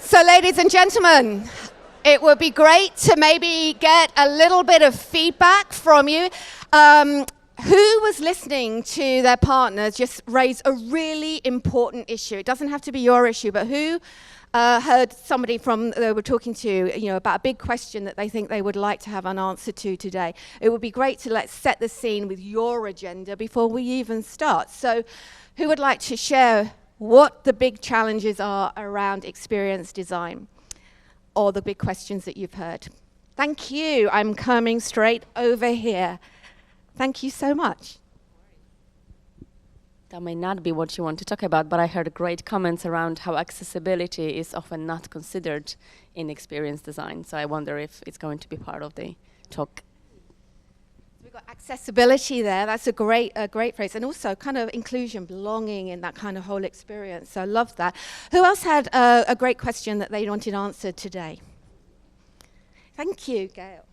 So, ladies and gentlemen, it would be great to maybe get a little bit of feedback from you. Who was listening to their partners just raise a really important issue? It doesn't have to be your issue, but who heard somebody from they were talking to, about a big question that they think they would like to have an answer to today? It would be great to let's set the scene with your agenda before we even start. So, who would like to share what the big challenges are around experience design, or the big questions that you've heard? Thank you. I'm coming straight over here. Thank you so much. That may not be what you want to talk about, but I heard great comments around how accessibility is often not considered in experience design. So I wonder if it's going to be part of the talk. We've got accessibility there. That's a great phrase. And also kind of inclusion, belonging in that kind of whole experience. So I love that. Who else had a great question that they wanted answered today? Thank you, Gail.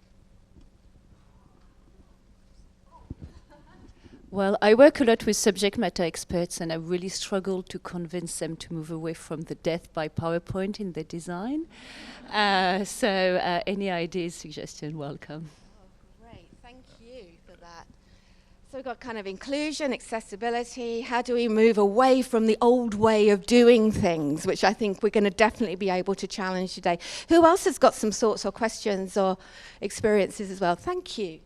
Well, I work a lot with subject matter experts, and I really struggle to convince them to move away from the death by PowerPoint in their design. So any ideas, suggestion, welcome. Oh, great. Thank you for that. So we've got kind of inclusion, accessibility. How do we move away from the old way of doing things, which I think we're going to definitely be able to challenge today. Who else has got some thoughts or questions or experiences as well? Thank you.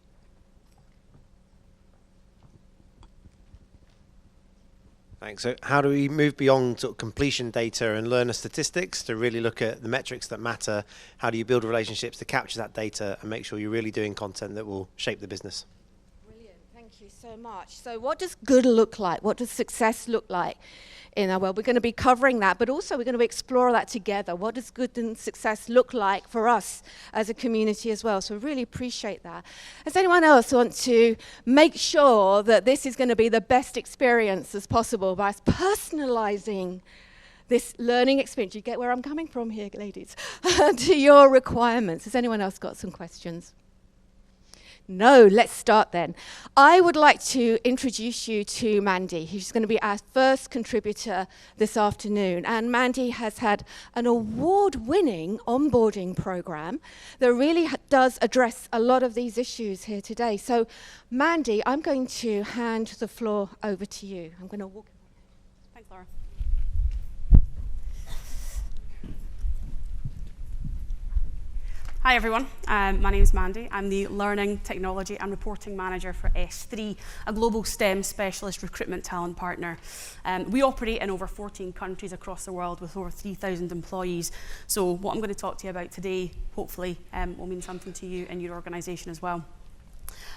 Thanks. So how do we move beyond sort of completion data and learner statistics to really look at the metrics that matter? How do you build relationships to capture that data and make sure you're really doing content that will shape the business? Brilliant. Thank you so much. So what does good look like? What does success look like in our world? We're going to be covering that, but also we're going to explore that together. What does good and success look like for us as a community as well? So we really appreciate that. Does anyone else want to make sure that this is going to be the best experience as possible by personalizing this learning experience? You get where I'm coming from here, ladies? To your requirements. Has anyone else got some questions? No, let's start then. I would like to introduce you to Mandy, who's going to be our first contributor this afternoon. And Mandy has had an award-winning onboarding program that really does address a lot of these issues here today. So, Mandy, I'm going to hand the floor over to you. I'm going to walk. Thanks, Laura. Hi everyone, my name is Mandy. I'm the Learning, Technology and Reporting Manager for S3, a global STEM specialist recruitment talent partner. We operate in over 14 countries across the world with over 3,000 employees. So what I'm going to talk to you about today, hopefully, will mean something to you and your organisation as well.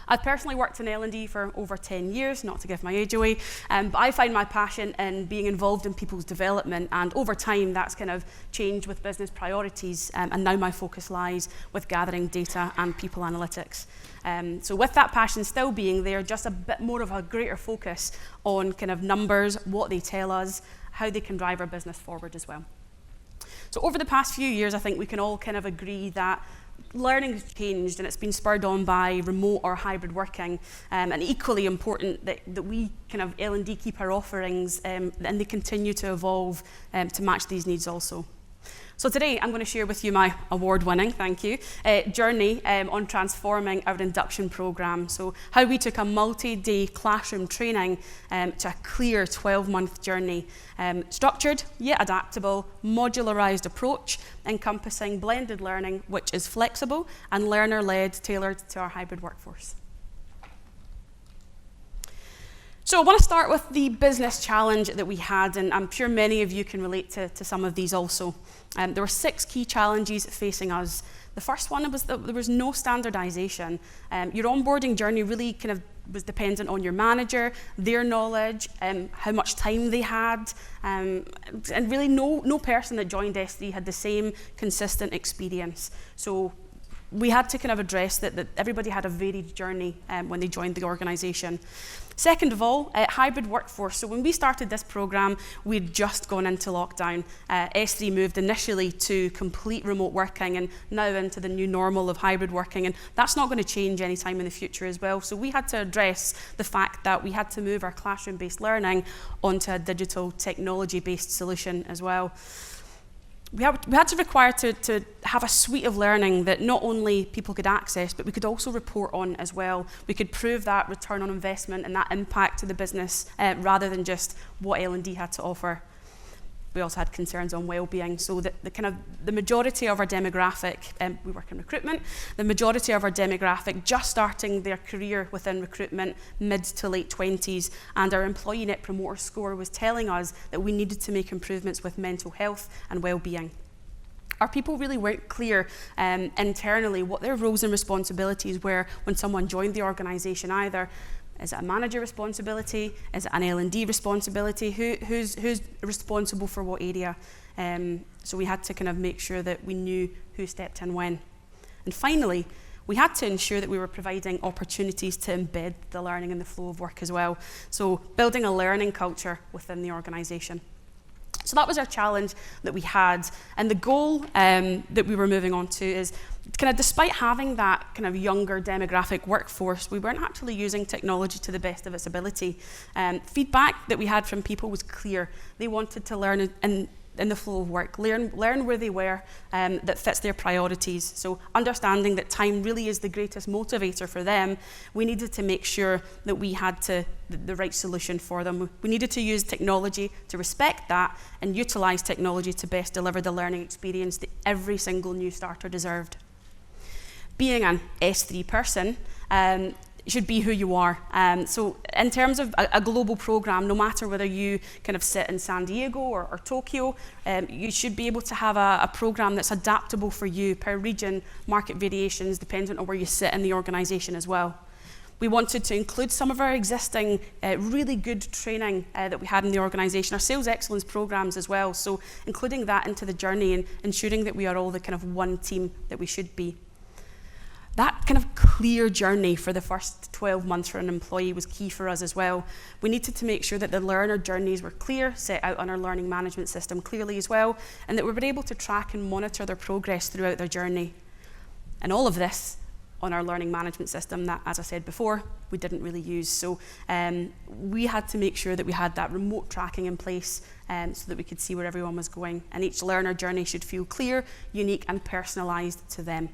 I've personally worked in L&D for over 10 years, not to give my age away, but I find my passion in being involved in people's development, and over time that's kind of changed with business priorities, and now my focus lies with gathering data and people analytics. So with that passion still being there, just a bit more of a greater focus on kind of numbers, what they tell us, how they can drive our business forward as well. So over the past few years, I think we can all kind of agree that learning has changed, and it's been spurred on by remote or hybrid working, and equally important that we kind of L&D keep our offerings and they continue to evolve to match these needs also. So today I'm going to share with you my award-winning, thank you, journey on transforming our induction programme. So how we took a multi-day classroom training to a clear 12-month journey, structured yet adaptable, modularised approach encompassing blended learning which is flexible and learner-led, tailored to our hybrid workforce. So I want to start with the business challenge that we had, and I'm sure many of you can relate to some of these also. There were 6 key challenges facing us. The first one was that there was no standardization. Your onboarding journey really kind of was dependent on your manager, their knowledge, how much time they had, and really no person that joined S3 had the same consistent experience. So we had to kind of address that everybody had a varied journey when they joined the organisation. Second of all, hybrid workforce. So when we started this programme, we'd just gone into lockdown. S3 moved initially to complete remote working and now into the new normal of hybrid working, and that's not going to change anytime in the future as well. So we had to address the fact that we had to move our classroom-based learning onto a digital technology-based solution as well. we had to require to have a suite of learning that not only people could access, but we could also report on as well. We could prove that return on investment and that impact to the business rather than just what L&D had to offer. We also had concerns on well-being, so the majority of our demographic, we work in recruitment, the majority of our demographic just starting their career within recruitment, mid to late 20s, and our employee net promoter score was telling us that we needed to make improvements with mental health and well-being. Our people really weren't clear internally what their roles and responsibilities were when someone joined the organisation either. Is it a manager responsibility? Is it an L&D responsibility? Who's responsible for what area? So we had to kind of make sure that we knew who stepped in when. And finally, we had to ensure that we were providing opportunities to embed the learning in the flow of work as well. So building a learning culture within the organisation. So that was our challenge that we had. And the goal that we were moving on to is kind of despite having that kind of younger demographic workforce, we weren't actually using technology to the best of its ability. Feedback that we had from people was clear. They wanted to learn in the flow of work, learn where they were that fits their priorities. So understanding that time really is the greatest motivator for them, we needed to make sure that we had the right solution for them. We needed to use technology to respect that and utilise technology to best deliver the learning experience that every single new starter deserved. Being an S3 person, should be who you are. So in terms of a global program, no matter whether you kind of sit in San Diego or Tokyo, you should be able to have a program that's adaptable for you per region, market variations, dependent on where you sit in the organisation as well. We wanted to include some of our existing really good training that we had in the organisation, our sales excellence programs as well. So including that into the journey and ensuring that we are all the kind of one team that we should be. That kind of clear journey for the first 12 months for an employee was key for us as well. We needed to make sure that the learner journeys were clear, set out on our learning management system clearly as well, and that we were able to track and monitor their progress throughout their journey. And all of this on our learning management system that, as I said before, we didn't really use. So we had to make sure that we had that remote tracking in place so that we could see where everyone was going. And each learner journey should feel clear, unique, and personalised to them.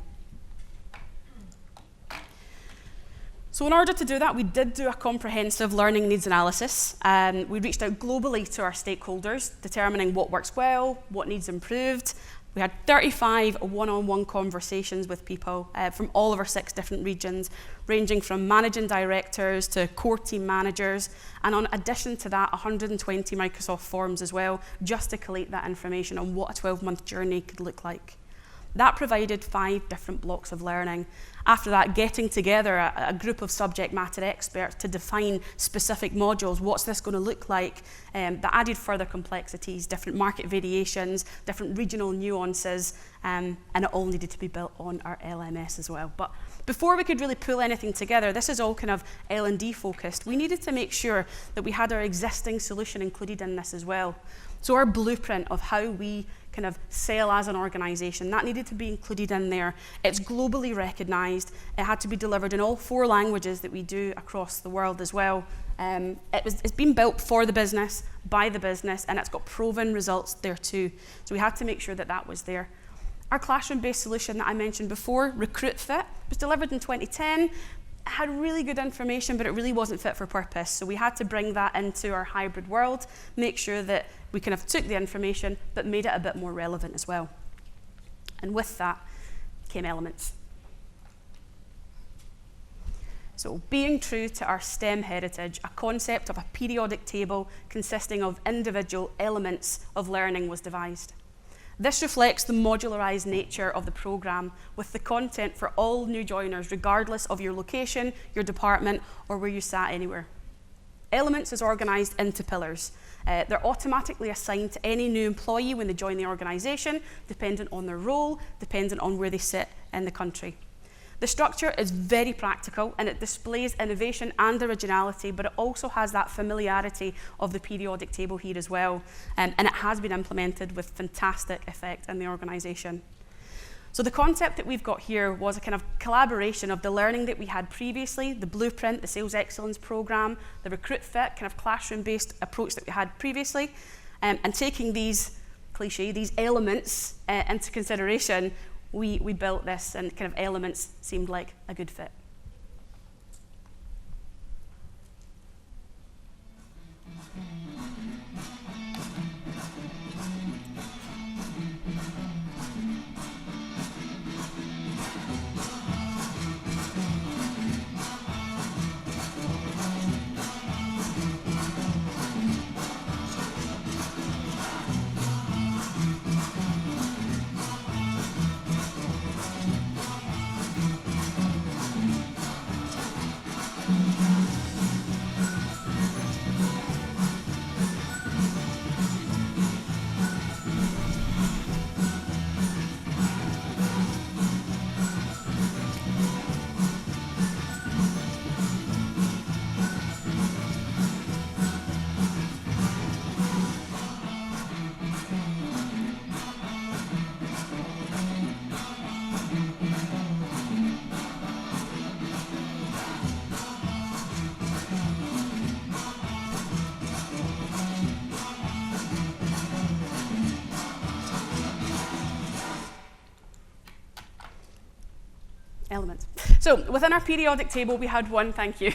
So in order to do that, we did do a comprehensive learning needs analysis. We reached out globally to our stakeholders, determining what works well, what needs improved. We had 35 one-on-one conversations with people from all of our 6 different regions, ranging from managing directors to core team managers, and in addition to that, 120 Microsoft forms as well, just to collate that information on what a 12-month journey could look like. That provided 5 different blocks of learning. After that, getting together a group of subject matter experts to define specific modules, what's this going to look like, that added further complexities, different market variations, different regional nuances, and it all needed to be built on our LMS as well. But before we could really pull anything together, this is all kind of L&D focused, we needed to make sure that we had our existing solution included in this as well. So our blueprint of how we kind of sell as an organisation, that needed to be included in there. It's globally recognised. It had to be delivered in all 4 languages that we do across the world as well. It's been built for the business, by the business, and it's got proven results there too. So we had to make sure that that was there. Our classroom-based solution that I mentioned before, Recruit Fit, was delivered in 2010. It had really good information, but it really wasn't fit for purpose. So we had to bring that into our hybrid world, make sure that we kind of took the information, but made it a bit more relevant as well. And with that came Elements. So being true to our STEM heritage, a concept of a periodic table consisting of individual elements of learning was devised. This reflects the modularised nature of the programme, with the content for all new joiners, regardless of your location, your department, or where you sat anywhere. Elements is organised into pillars. They're automatically assigned to any new employee when they join the organisation, dependent on their role, dependent on where they sit in the country. The structure is very practical and it displays innovation and originality, but it also has that familiarity of the periodic table here as well. And it has been implemented with fantastic effect in the organisation. So the concept that we've got here was a kind of collaboration of the learning that we had previously, the blueprint, the sales excellence programme, the Recruit Fit kind of classroom-based approach that we had previously, and taking these cliche, these elements into consideration, we built this, and kind of elements seemed like a good fit. Elements. So within our periodic table, we had one, thank you,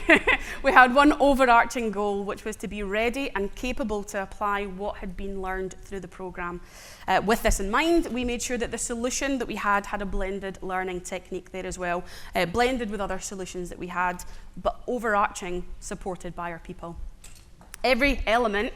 we had one overarching goal, which was to be ready and capable to apply what had been learned through the programme. With this in mind, we made sure that the solution that we had a blended learning technique there as well, blended with other solutions that we had, but overarching, supported by our people. Every element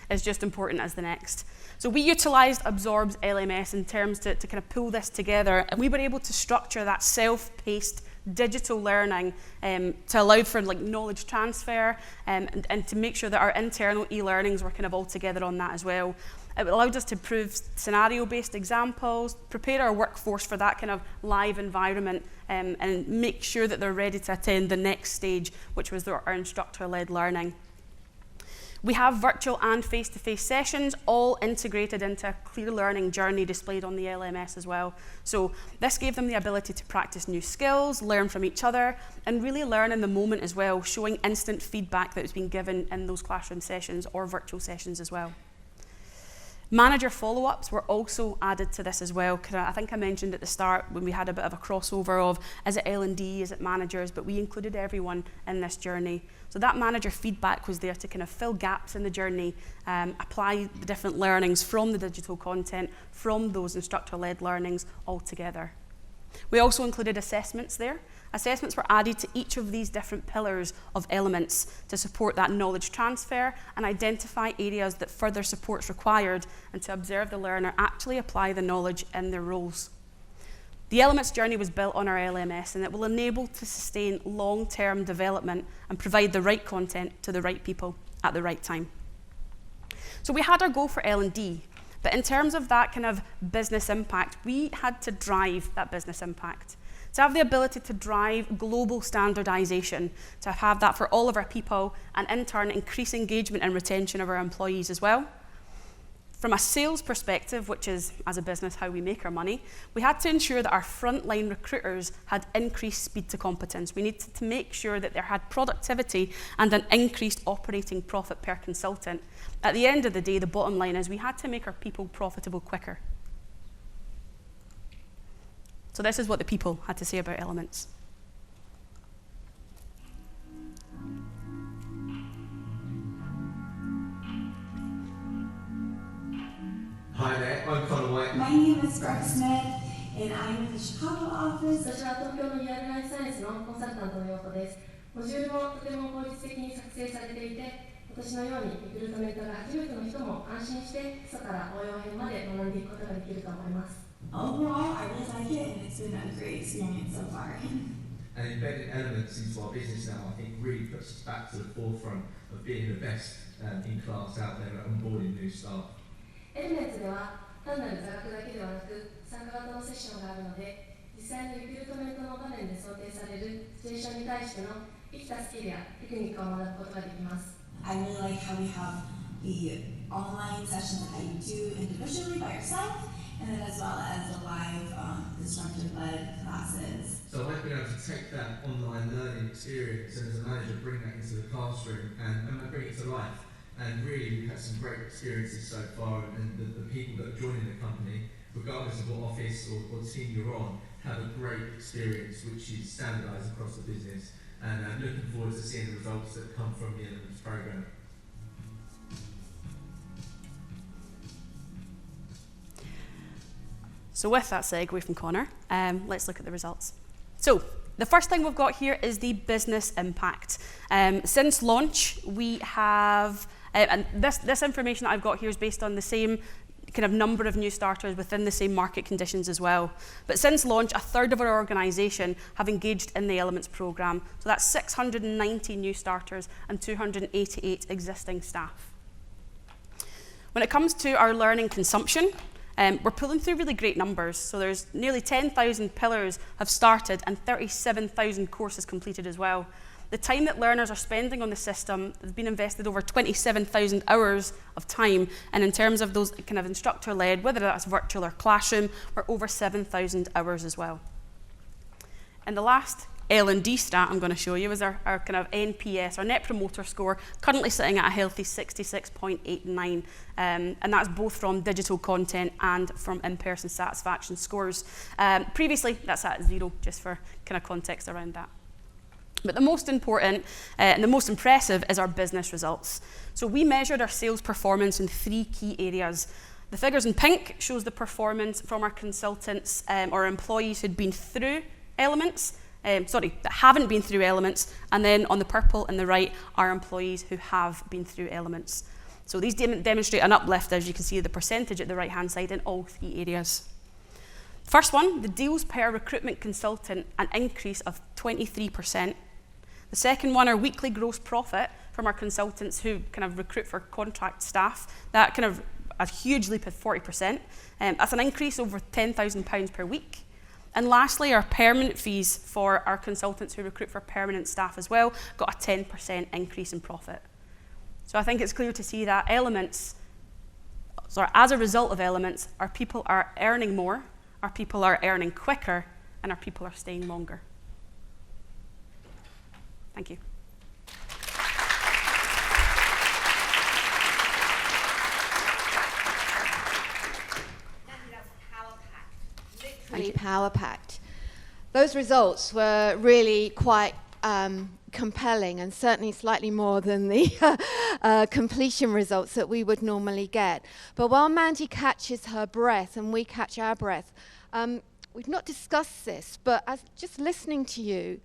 is just important as the next. So we utilised Absorb's LMS in terms to kind of pull this together, and we were able to structure that self-paced digital learning to allow for like knowledge transfer and to make sure that our internal e-learnings were kind of all together on that as well. It allowed us to prove scenario-based examples, prepare our workforce for that kind of live environment, and make sure that they're ready to attend the next stage, which was our instructor-led learning. We have virtual and face-to-face sessions, all integrated into a clear learning journey displayed on the LMS as well. So this gave them the ability to practice new skills, learn from each other, and really learn in the moment as well, showing instant feedback that was being given in those classroom sessions or virtual sessions as well. Manager follow-ups were also added to this as well. I think I mentioned at the start when we had a bit of a crossover of, is it L&D, is it managers, but we included everyone in this journey. So that manager feedback was there to kind of fill gaps in the journey, apply the different learnings from the digital content, from those instructor-led learnings all together. We also included assessments there. Assessments were added to each of these different pillars of elements to support that knowledge transfer and identify areas that further support's required, and to observe the learner actually apply the knowledge in their roles. The Elements journey was built on our LMS, and it will enable to sustain long-term development and provide the right content to the right people at the right time. So we had our goal for L&D, but in terms of that kind of business impact, we had to drive that business impact. To have the ability to drive global standardization, to have that for all of our people, and in turn increase engagement and retention of our employees as well. From a sales perspective, which is, as a business, how we make our money, we had to ensure that our frontline recruiters had increased speed to competence. We needed to make sure that they had productivity and an increased operating profit per consultant. At the end of the day, the bottom line is we had to make our people profitable quicker. So this is what the people had to say about Elements. Hi there, I'm Conor White. My name is Brooke Smith, and I'm in the Chicago office. 私は東京のリアルライフサイエンスのコンサルタントの陽子です。モジュールもとても効率的に作成されていて、私のようにリクルートメントが初めての人も安心して基礎から応用編まで学んでいくことができると思います。Overall, I really like it, and it's been a great experience so far. And embedding elements into our business now, I think, really puts us back to the forefront of being the best in class out there at onboarding new staff. エレメンツでは単なる座学だけではなく参加型のセッションがあるので、実際のリクルートメントの場面で想定されるシチュエーションに対しての生きたスキルやテクニックを学ぶことができます。I really like how we have the online sessions that you do individually by yourself, and then as well as the live instructor-led classes. So I've been able to take that online learning experience and as a manager bring that into the classroom and bring it to life. And really, we've had some great experiences so far, and the people that are joining the company, regardless of what office or team you're on, have a great experience which is standardised across the business. And I'm looking forward to seeing the results that come from the Elements programme. So with that segue from Connor, let's look at the results. So the first thing we've got here is the business impact. Since launch, we have, and this information that I've got here is based on the same kind of number of new starters within the same market conditions as well. But since launch, a third of our organisation have engaged in the Elements programme. So that's 690 new starters and 288 existing staff. When it comes to our learning consumption, we're pulling through really great numbers. So there's nearly 10,000 pillars have started and 37,000 courses completed as well. The time that learners are spending on the system has been invested over 27,000 hours of time. And in terms of those kind of instructor-led, whether that's virtual or classroom, we're over 7,000 hours as well. And the last L&D stat I'm going to show you is our kind of NPS, our Net Promoter Score, currently sitting at a healthy 66.89, and that's both from digital content and from in-person satisfaction scores. Previously, that's at 0, just for kind of context around that. But the most important and the most impressive is our business results. So we measured our sales performance in 3 key areas. The figures in pink shows the performance from our consultants or employees who'd been through Elements, that haven't been through Elements, and then on the purple and the right are employees who have been through Elements. So these demonstrate an uplift, as you can see the percentage at the right-hand side, in all 3 areas. First one, the deals per recruitment consultant, an increase of 23%. The second one, our weekly gross profit from our consultants who kind of recruit for contract staff, that kind of a huge leap of 40%. That's an increase over £10,000 per week. And lastly, our permanent fees for our consultants who recruit for permanent staff as well got a 10% increase in profit. So I think it's clear to see that as a result of Elements, our people are earning more, our people are earning quicker, and our people are staying longer. Thank you. Literally power-packed. Those results were really quite compelling, and certainly slightly more than the completion results that we would normally get. But while Mandy catches her breath and we catch our breath, we've not discussed this, but as just listening to you,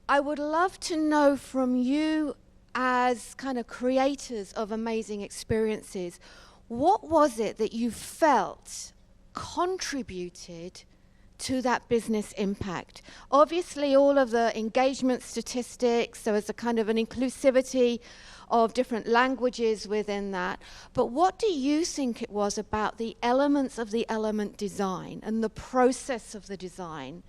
I would love to know from you as kind of creators of amazing experiences, what was it that you felt contributed to that business impact? Obviously, all of the engagement statistics, so as a kind of an inclusivity of different languages within that. But what do you think it was about the elements of the element design and the process of the design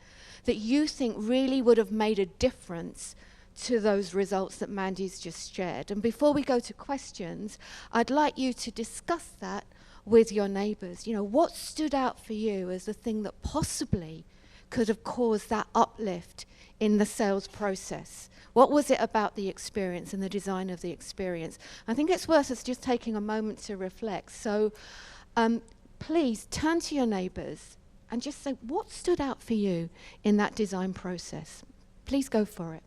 that you think really would have made a difference to those results that Mandy's just shared? And before we go to questions, I'd like you to discuss that with your neighbours. You know, what stood out for you as the thing that possibly could have caused that uplift in the sales process? What was it about the experience and the design of the experience? I think it's worth us just taking a moment to reflect. So please turn to your neighbours and just say, what stood out for you in that design process? Please go for it.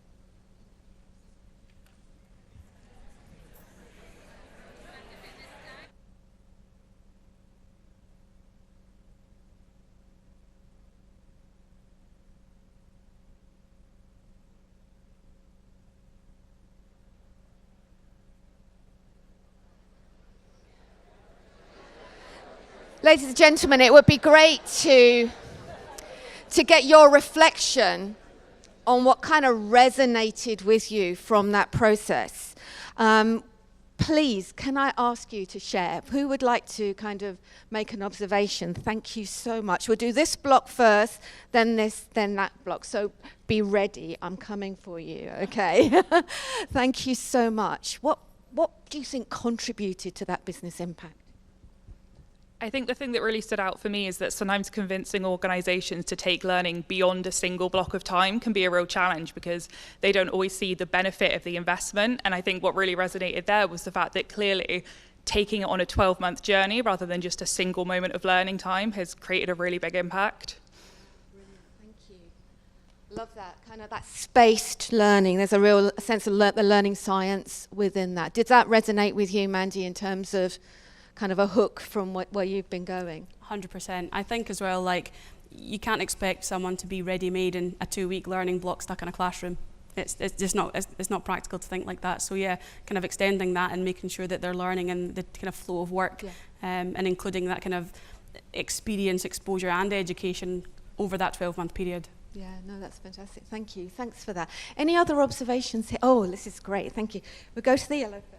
Ladies and gentlemen, it would be great to get your reflection on what kind of resonated with you from that process. Please, can I ask you to share? Who would like to kind of make an observation? Thank you so much. We'll do this block first, then this, then that block. So be ready. I'm coming for you, okay? Thank you so much. What do you think contributed to that business impact? I think the thing that really stood out for me is that sometimes convincing organisations to take learning beyond a single block of time can be a real challenge because they don't always see the benefit of the investment. And I think what really resonated there was the fact that clearly taking it on a 12-month journey rather than just a single moment of learning time has created a really big impact. Brilliant, thank you. Love that, kind of that spaced learning. There's a real sense of the learning science within that. Did that resonate with you, Mandy, in terms of kind of a hook from where you've been going? 100%. I think as well, like, you can't expect someone to be ready-made in a 2-week learning block stuck in a classroom. It's just not, it's not practical to think like that. So yeah, kind of extending that and making sure that they're learning in the kind of flow of work, and including that kind of experience, exposure and education over that 12-month period. Yeah, no, that's fantastic. Thank you. Thanks for that. Any other observations here? Oh, this is great. Thank you. We'll go to the yellow first.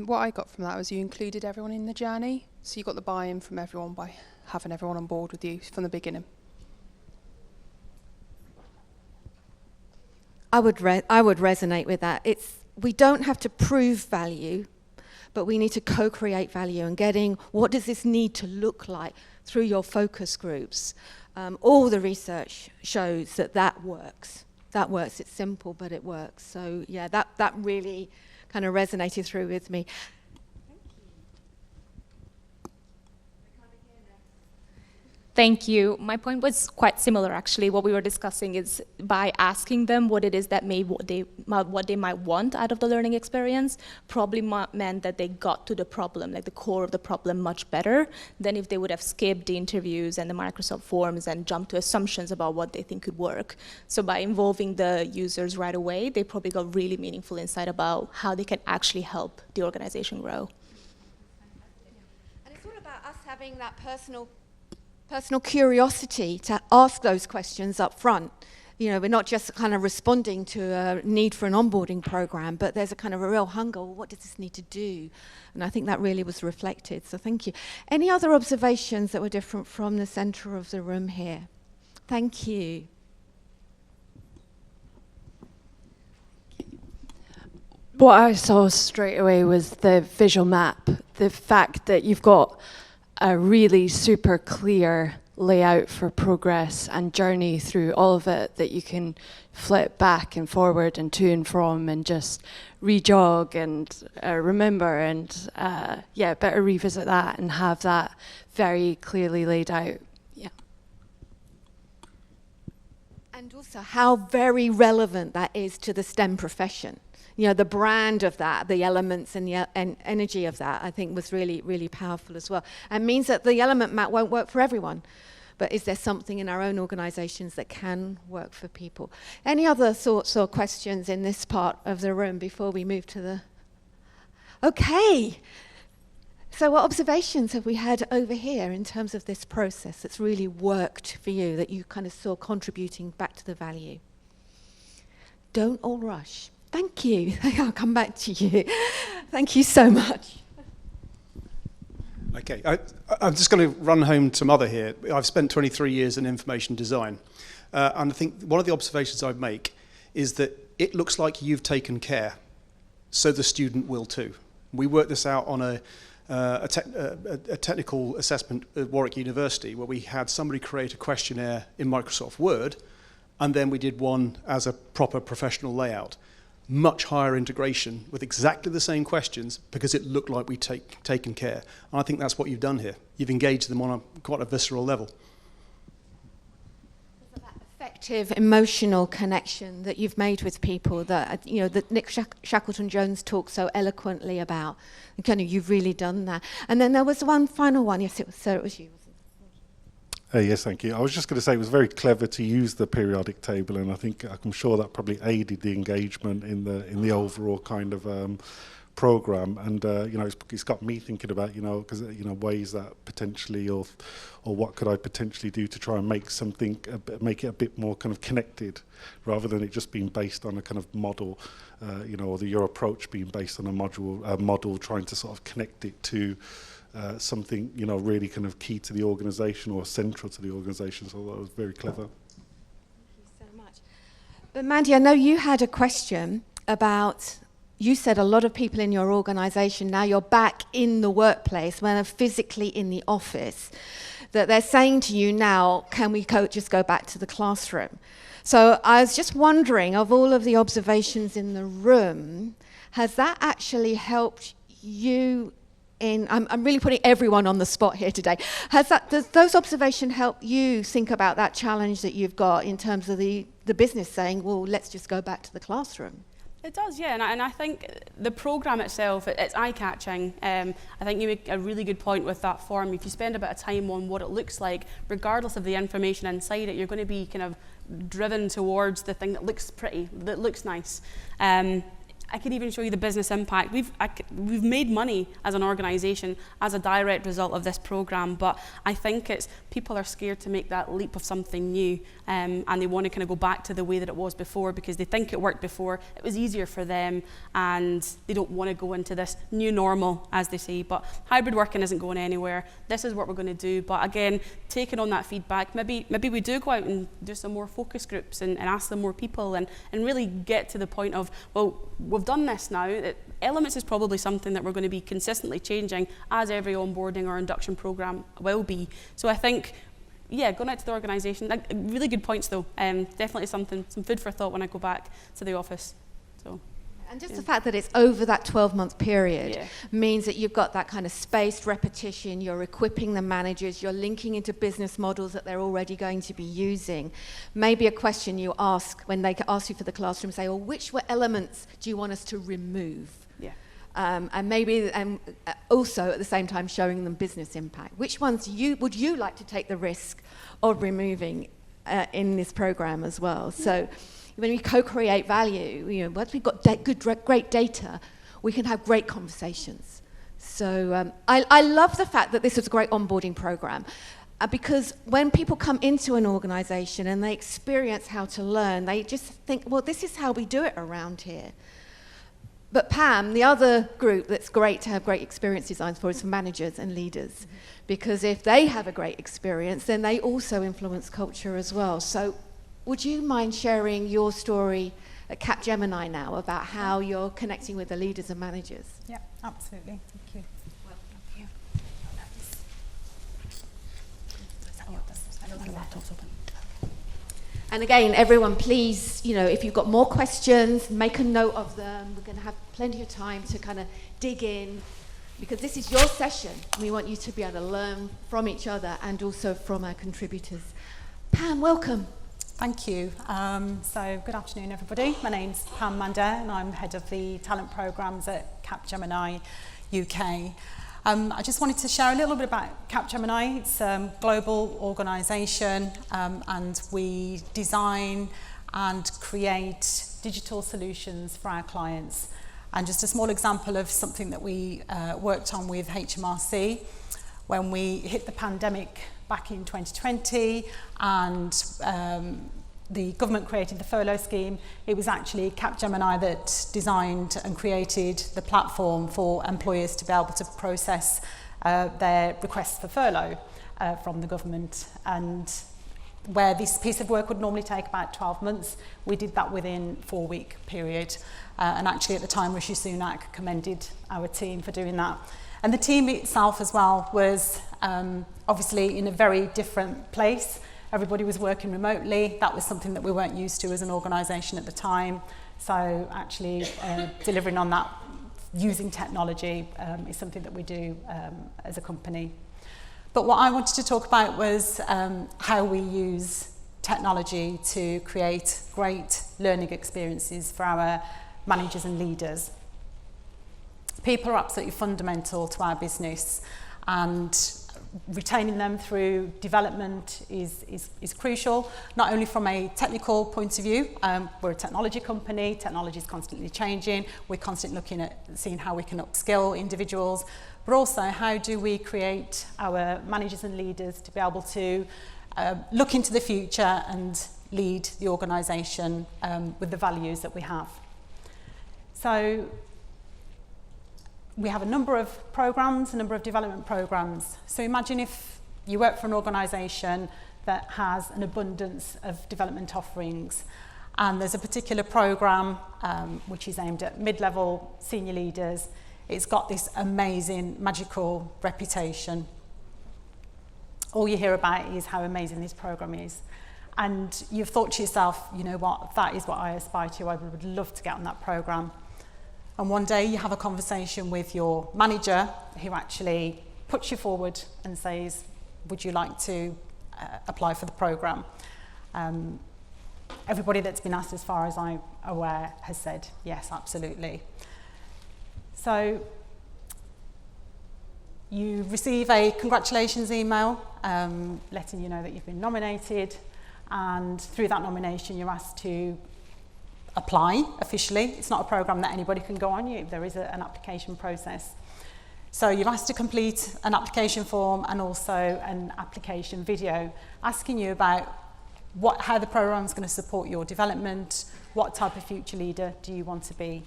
What I got from that was you included everyone in the journey, so you got the buy-in from everyone by having everyone on board with you from the beginning. I would resonate with that. We don't have to prove value, but we need to co-create value and getting what does this need to look like through your focus groups. All the research shows that works. That works. It's simple, but it works. So yeah, that really kind of resonated through with me. Thank you. My point was quite similar, actually. What we were discussing is by asking them what it is that what they might want out of the learning experience probably meant that they got to the problem, like the core of the problem, much better than if they would have skipped the interviews and the Microsoft forms and jumped to assumptions about what they think could work. So by involving the users right away, they probably got really meaningful insight about how they can actually help the organization grow. And it's all about us having that personal curiosity to ask those questions up front. You know, we're not just kind of responding to a need for an onboarding program, but there's a kind of a real hunger. Well, what does this need to do? And I think that really was reflected. So thank you. Any other observations that were different from the center of the room here? Thank you. What I saw straight away was the visual map, the fact that you've got a really super clear layout for progress and journey through all of it that you can flip back and forward and to and from and just re-jog and remember and better revisit that and have that very clearly laid out. Yeah. And also how very relevant that is to the STEM profession. You know, the brand of that, the elements and the energy of that, I think was really, really powerful as well. And means that the element map won't work for everyone. But is there something in our own organisations that can work for people? Any other thoughts or questions in this part of the room before we move to the... Okay. So what observations have we had over here in terms of this process that's really worked for you, that you kind of saw contributing back to the value? Don't all rush. Thank you. I'll come back to you. Thank you so much. Okay, I'm just going to run home to Mother here. I've spent 23 years in information design. And I think one of the observations I'd make is that it looks like you've taken care, so the student will too. We worked this out on a technical assessment at Warwick University, where we had somebody create a questionnaire in Microsoft Word, and then we did one as a proper professional layout. Much higher integration with exactly the same questions because it looked like we'd taken care. And I think that's what you've done here. You've engaged them on quite a visceral level. That effective emotional connection that you've made with people that, you know, that Nick Shackleton-Jones talks so eloquently about. And kind of, you've really done that. And then there was one final one. Yes, it was you. Yes, thank you. I was just going to say it was very clever to use the periodic table, and I'm sure that probably aided the engagement in the overall kind of program. And you know, it's got me thinking about, you know, because you know, ways that potentially or what could I potentially do to try and make something make it a bit more kind of connected, rather than it just being based on a kind of model, you know, or your approach being based on a model, trying to sort of connect it to something, you know, really kind of key to the organisation or central to the organisation. So that was very clever. Thank you so much. But Mandy, I know you had a question about, you said a lot of people in your organization, now you're back in the workplace, when they're physically in the office, that they're saying to you now, can we just go back to the classroom? So I was just wondering, of all of the observations in the room, has that actually helped you in, I'm really putting everyone on the spot here today, does those observations help you think about that challenge that you've got in terms of the business saying, well, let's just go back to the classroom? It does, yeah, and I think the programme itself, it's eye-catching. I think you make a really good point with that form. If you spend a bit of time on what it looks like, regardless of the information inside it, you're going to be kind of driven towards the thing that looks pretty, that looks nice. I could even show you the business impact. We've made money as an organisation as a direct result of this programme, but I think it's people are scared to make that leap of something new, and they want to kind of go back to the way that it was before because they think it worked before, it was easier for them, and they don't want to go into this new normal, as they say. But hybrid working isn't going anywhere. This is what we're going to do. But again, taking on that feedback, maybe we do go out and do some more focus groups and ask them more people and really get to the point of, well, we've done this now. Elements is probably something that we're going to be consistently changing, as every onboarding or induction programme will be. So I think, yeah, going out to the organisation, really good points though. Definitely some food for thought when I go back to the office. So. And just the fact that it's over that 12-month period means that you've got that kind of spaced repetition, you're equipping the managers, you're linking into business models that they're already going to be using. Maybe a question you ask when they ask you for the classroom, say, well, which elements do you want us to remove? Yeah. And maybe also at the same time showing them business impact. Which ones would you like to take the risk of removing in this program as well? So when we co-create value, once we've got great data, we can have great conversations. So I love the fact that this is a great onboarding program, because when people come into an organization and they experience how to learn, they just think, well, this is how we do it around here. But Pam, the other group that's great to have great experience designs for is for managers and leaders, because if they have a great experience, then they also influence culture as well. So would you mind sharing your story at Capgemini now about how you're connecting with the leaders and managers? Yeah, absolutely. Thank you. Well, thank you. And again, everyone, please, if you've got more questions, make a note of them. We're going to have plenty of time to kind of dig in, because this is your session. We want you to be able to learn from each other and also from our contributors. Pam, welcome. Thank you. So good afternoon, everybody. My name's Pam Mander, and I'm head of the talent programmes at Capgemini UK. I just wanted to share a little bit about Capgemini. It's a global organisation, and we design and create digital solutions for our clients. And just a small example of something that we worked on with HMRC when we hit the pandemic back in 2020, and the government created the furlough scheme. It was actually Capgemini that designed and created the platform for employers to be able to process their requests for furlough from the government. And where this piece of work would normally take about 12 months, we did that within a 4-week period. And actually at the time, Rishi Sunak commended our team for doing that. And the team itself as well was obviously in a very different place. Everybody was working remotely. That was something that we weren't used to as an organisation at the time. So actually delivering on that using technology is something that we do as a company. But what I wanted to talk about was how we use technology to create great learning experiences for our managers and leaders. People are absolutely fundamental to our business, and retaining them through development is crucial, not only from a technical point of view. We're a technology company, technology is constantly changing, we're constantly looking at seeing how we can upskill individuals, but also how do we create our managers and leaders to be able to look into the future and lead the organisation with the values that we have. So we have a number of programs, a number of development programs. So imagine if you work for an organisation that has an abundance of development offerings, And there's a particular program which is aimed at mid-level senior leaders. It's got this amazing, magical reputation. All you hear about is how amazing this program is. And you've thought to yourself, you know what, that is what I aspire to. I would love to get on that program. And one day you have a conversation with your manager who actually puts you forward and says, would you like to apply for the program? Everybody that's been asked, as far as I'm aware, has said yes, absolutely. So you receive a congratulations email letting you know that you've been nominated, and through that nomination you're asked to apply officially. It's not a program that anybody can go on. There is an application process. So you're asked to complete an application form and also an application video asking you about how the program is going to support your development, what type of future leader do you want to be.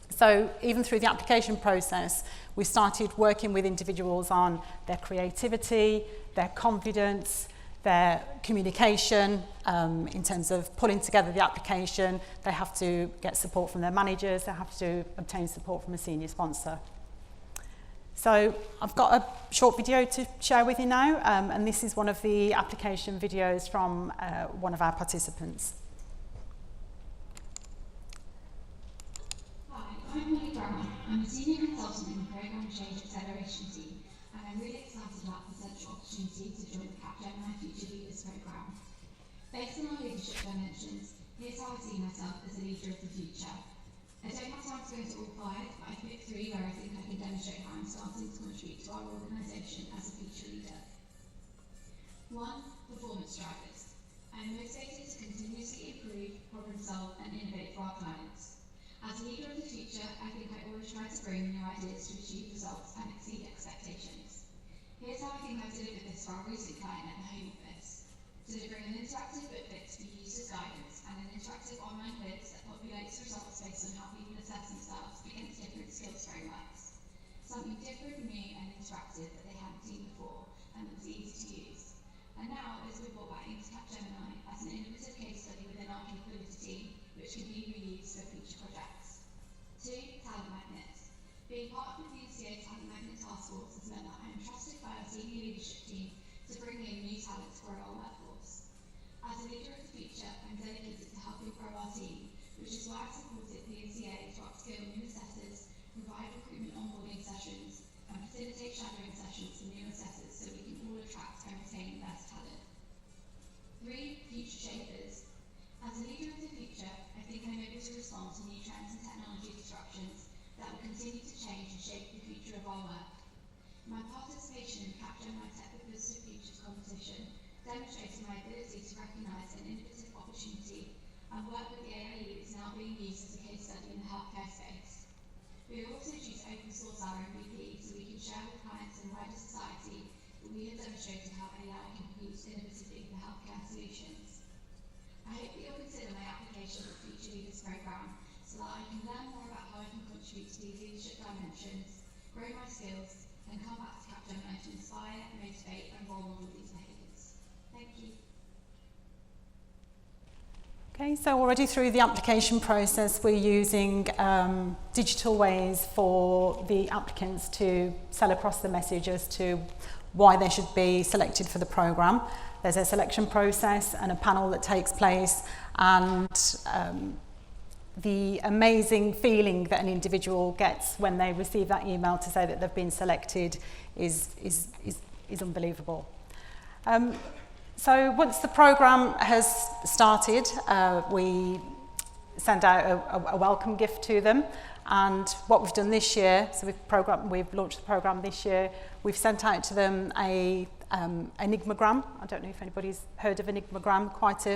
So even through the application process, we started working with individuals on their creativity, their confidence, their communication, in terms of pulling together the application. They have to get support from their managers, they have to obtain support from a senior sponsor. So I've got a short video to share with you now, and this is one of the application videos from one of our participants. Hi, I'm Molly Brown. I'm a senior consultant in the Programme Change Acceleration team, and I'm really excited about the potential opportunity to join the Capgemini Future Leaders Programme. Based on our leadership dimensions, here's how I see myself as a leader of the future. I don't have time to go into all 5, but I picked 3 where I think I can demonstrate how I'm starting to contribute to our organisation as a future leader. 1. Performance drivers. I am motivated to continuously improve, problem solve and innovate for our clients. As a leader of the future, I think I always try to bring new ideas to achieve results and exceed expectations. Here's how I think I've delivered this for our recent client at the Home Office. Delivering an interactive booklet to be used as guidance and an interactive online quiz that populates results based on how people assess themselves against different skills frameworks. Something different, new and interactive that they hadn't seen before and that was easy to use. And now it's been brought back into Capgemini as an innovative case study within our capability team, which can be reused for future projects. 2. Talent magnets. Being part of the NCA Talent Magnet Task Force has meant that I am trusted by our senior leadership team to bring in new talent to grow our workforce. As a leader of the future, I'm dedicated to helping grow our team, which is why I've supported the NCA to upskill new assessors, provide recruitment onboarding sessions, and facilitate shadowing sessions for new assessors so we can all attract and retain the best talent. 3. Future shapers. As a leader of the future, I think I'm able to respond to new trends and technology disruptions that will continue to change and shape the future of our work. My participation in the Capgemini Tech with Positive Futures competition demonstrated my ability to recognise an innovative opportunity and work with the AIE that is now being used as a case study in the healthcare space. We have also used open source our MVP so we can share with clients and wider society that we have demonstrated how AI can be used innovatively for healthcare solutions. I hope that you'll consider my application for the Future Leaders Programme so that I can learn more about how I can contribute to these leadership dimensions, grow my skills, and come back to Capgemini to inspire, motivate and role model these behaviours. Thank you. Okay, so already through the application process, we're using digital ways for the applicants to sell across the message as to why they should be selected for the programme. There's a selection process and a panel that takes place, and the amazing feeling that an individual gets when they receive that email to say that they've been selected is unbelievable. So once the programme has started, we send out a welcome gift to them. And what we've done this year, so we've launched the programme this year, we've sent out to them a enigmagram. I don't know if anybody's heard of enigmagram, quite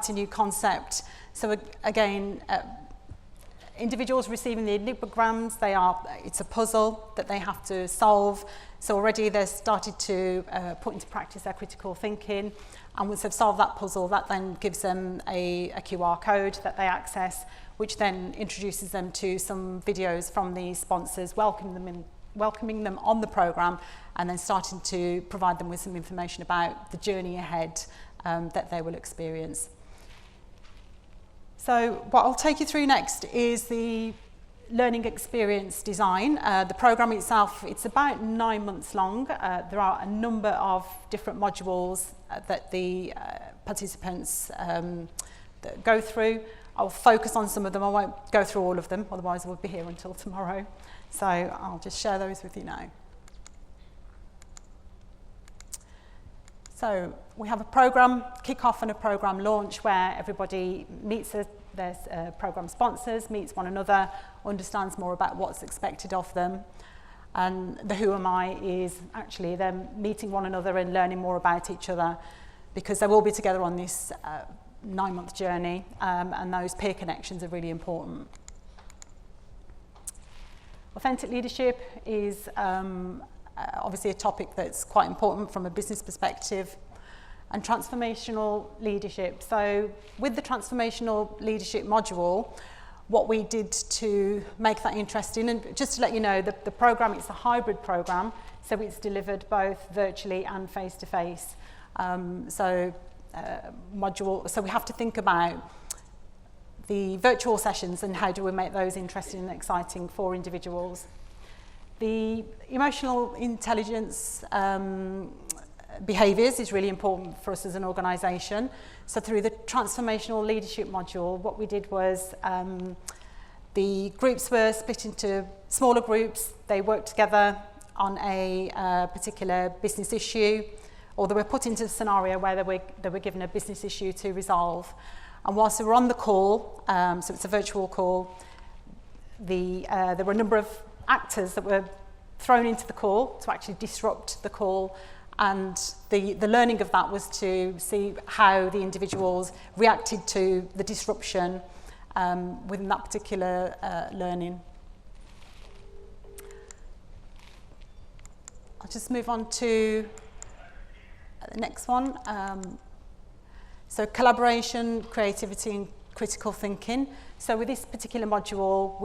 a new concept. So again, individuals receiving the enigmagrams, it's a puzzle that they have to solve. So already they've started to put into practice their critical thinking, and once they've solved that puzzle, that then gives them a QR code that they access, which then introduces them to some videos from the sponsors welcoming them on the programme, and then starting to provide them with some information about the journey ahead that they will experience. So what I'll take you through next is the learning experience design. The program itself, it's about 9 months long. There are a number of different modules that the participants that go through. I'll focus on some of them. I won't go through all of them, otherwise we'll be here until tomorrow. So I'll just share those with you now. So we have a program kick-off and a program launch where everybody meets their program sponsors, meets one another, understands more about what's expected of them. And the who am I is actually them meeting one another and learning more about each other, because they will be together on this 9-month journey, and those peer connections are really important. Authentic leadership is obviously a topic that's quite important from a business perspective, and transformational leadership. So with the transformational leadership module, what we did to make that interesting, and just to let you know, the program, it's a hybrid program, so it's delivered both virtually and face-to-face. So we have to think about the virtual sessions and how do we make those interesting and exciting for individuals. The emotional intelligence behaviours is really important for us as an organisation. So through the transformational leadership module, what we did was the groups were split into smaller groups. They worked together on a particular business issue, or they were put into a scenario where they were given a business issue to resolve. And whilst they were on the call, so it's a virtual call, there were a number of actors that were thrown into the call to actually disrupt the call, and the learning of that was to see how the individuals reacted to the disruption within that particular learning. I'll just move on to the next one. So collaboration, creativity and critical thinking. So with this particular module,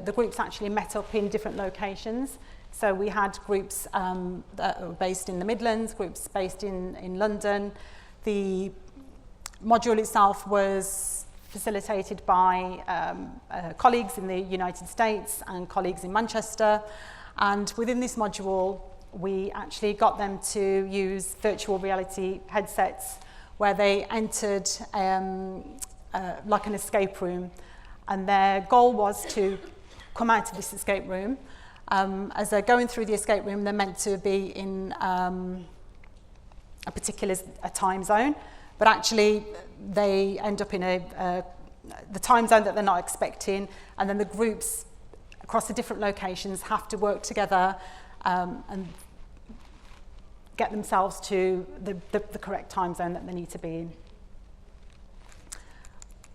the groups actually met up in different locations. So we had groups that were based in the Midlands, groups based in London. The module itself was facilitated by colleagues in the United States and colleagues in Manchester. And within this module, we actually got them to use virtual reality headsets where they entered like an escape room. And their goal was to come out of this escape room. As they're going through the escape room, they're meant to be in a particular time zone, but actually they end up in the time zone that they're not expecting, and then the groups across the different locations have to work together and get themselves to the correct time zone that they need to be in.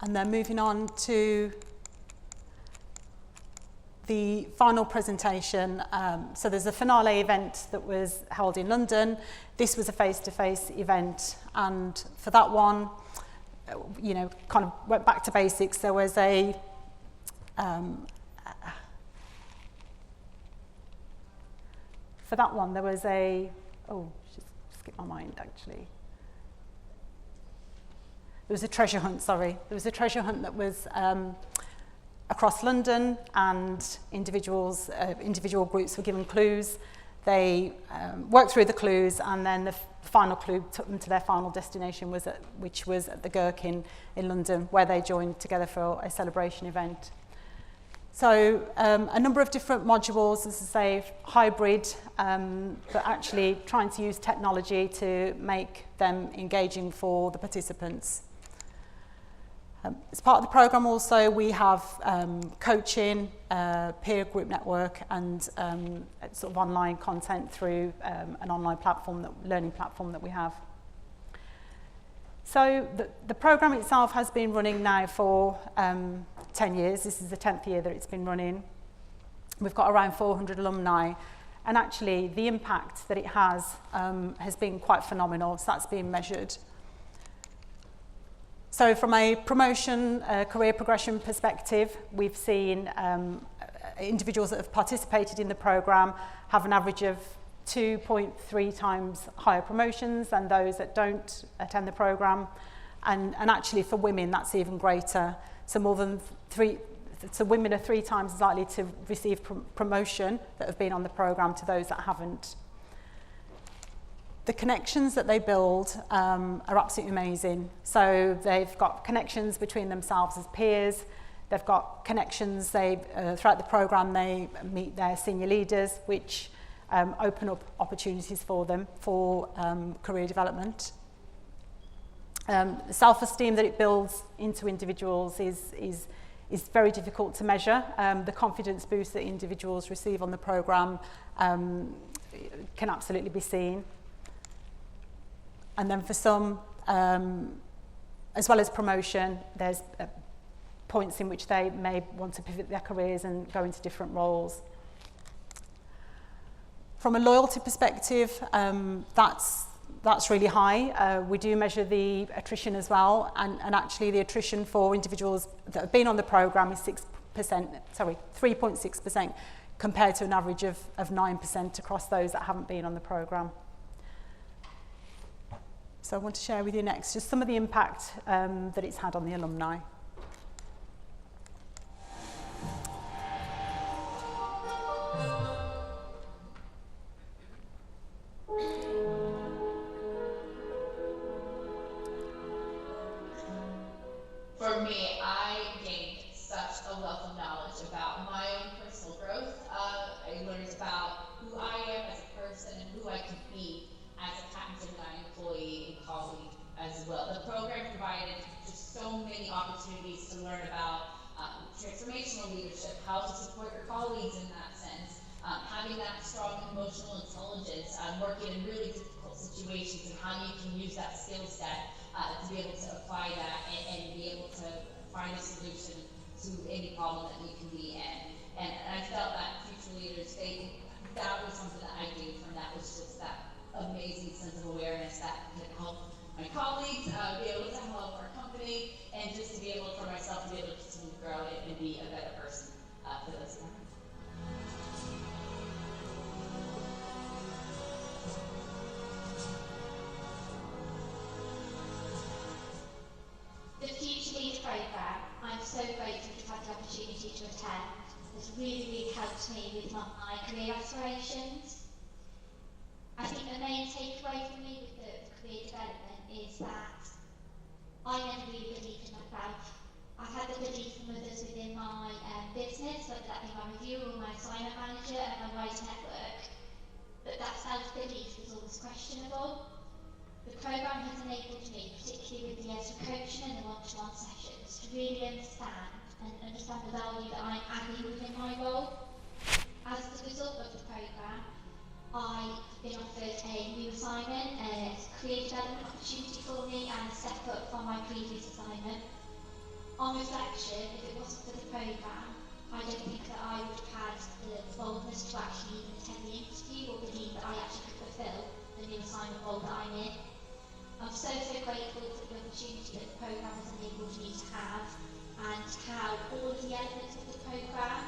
And then moving on to the final presentation. So there's a finale event that was held in London. This was a face-to-face event, and for that one, kind of went back to basics. There was a for that one there was a just skipped my mind actually. There was a treasure hunt. Sorry, there was a treasure hunt that was across London, and individual groups were given clues. They worked through the clues, and then the final clue took them to their final destination, which was at the Gherkin in London, where they joined together for a celebration event. So a number of different modules, as I say, hybrid, but actually trying to use technology to make them engaging for the participants. As part of the programme also, we have coaching, peer group network, and sort of online content through an online platform, learning platform that we have. So the programme itself has been running now for 10 years. This is the 10th year that it's been running. We've got around 400 alumni, and actually the impact that it has been quite phenomenal. So that's being measured. So from a promotion, career progression perspective, we've seen individuals that have participated in the programme have an average of 2.3 times higher promotions than those that don't attend the programme. And actually for women, that's even greater. So women are 3 times as likely to receive promotion that have been on the programme to those that haven't. The connections that they build are absolutely amazing. So they've got connections between themselves as peers. They've got connections, throughout the programme they meet their senior leaders, which open up opportunities for them for career development. The self-esteem that it builds into individuals is very difficult to measure. The confidence boost that individuals receive on the programme can absolutely be seen. And then for some, as well as promotion, there's points in which they may want to pivot their careers and go into different roles. From a loyalty perspective, that's really high. We do measure the attrition as well, and actually the attrition for individuals that have been on the programme is 3.6% compared to an average of 9% across those that haven't been on the programme. So I want to share with you next just some of the impact that it's had on the alumni. For me, I gained such a wealth of knowledge about my own personal growth. I learned about who I am as a person and who I could be as a Capgemini employee and colleague as well. The program provided just so many opportunities to learn about transformational leadership, how to support your colleagues in that sense, having that strong emotional intelligence, working in really difficult situations, and how you can use that skill set to be able to apply that and be able to find a solution to any problem that you can be in. And I felt that future leaders, that was something that I gained from that, was just that amazing sense of awareness that could help my colleagues, be able to help our company, and just to be able for myself to be able to continue to grow and be a better person for those around me. The Future Leader Programme, I'm so grateful to have the opportunity to attend. It's really helped me with my career aspirations. I think the main takeaway for me with the career development is that I never really believed in myself. I've had the belief from others within my business, whether that be my reviewer or my assignment manager and my wider network, but that self-belief was always questionable. The programme has enabled me, particularly with the extra coaching and the one-to-one sessions, to really understand the value that I'm adding within my role. As a result of the programme, I've been offered a new assignment, a career development opportunity for me, and a step up from my previous assignment. On reflection, if it wasn't for the programme, I don't think that I would have had the boldness to actually even attend the interview or believe that I actually could fulfil the new assignment role that I'm in. I'm so grateful for the opportunity that the programme has enabled me to have, and how all of the elements of the programme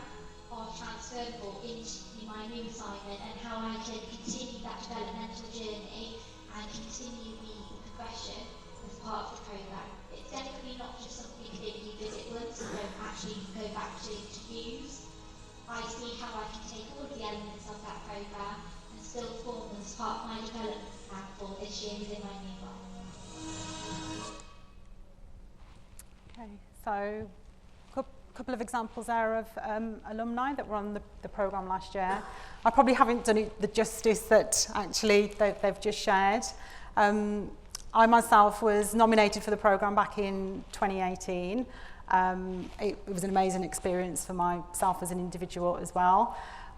are transferable into my new assignment, and how I can continue that developmental journey and continue the progression as part of the programme. It's definitely not just something that you visit once and don't actually go back to use. I see how I can take all of the elements of that programme and still form them as part of my development plan for this year within my new role. Okay, so a couple of examples there of alumni that were on the programme last year. I probably haven't done it the justice that actually they've just shared. I myself was nominated for the programme back in 2018. It was an amazing experience for myself as an individual as well.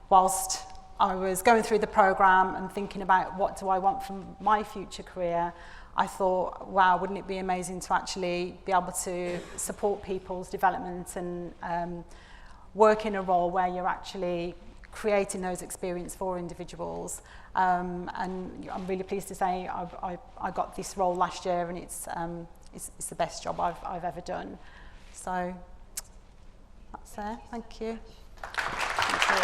Whilst I was going through the programme and thinking about what do I want from my future career, I thought, wow, wouldn't it be amazing to actually be able to support people's development and work in a role where you're actually creating those experiences for individuals. And I'm really pleased to say I got this role last year, and it's the best job I've ever done. So that's there. Thank you. Thank you.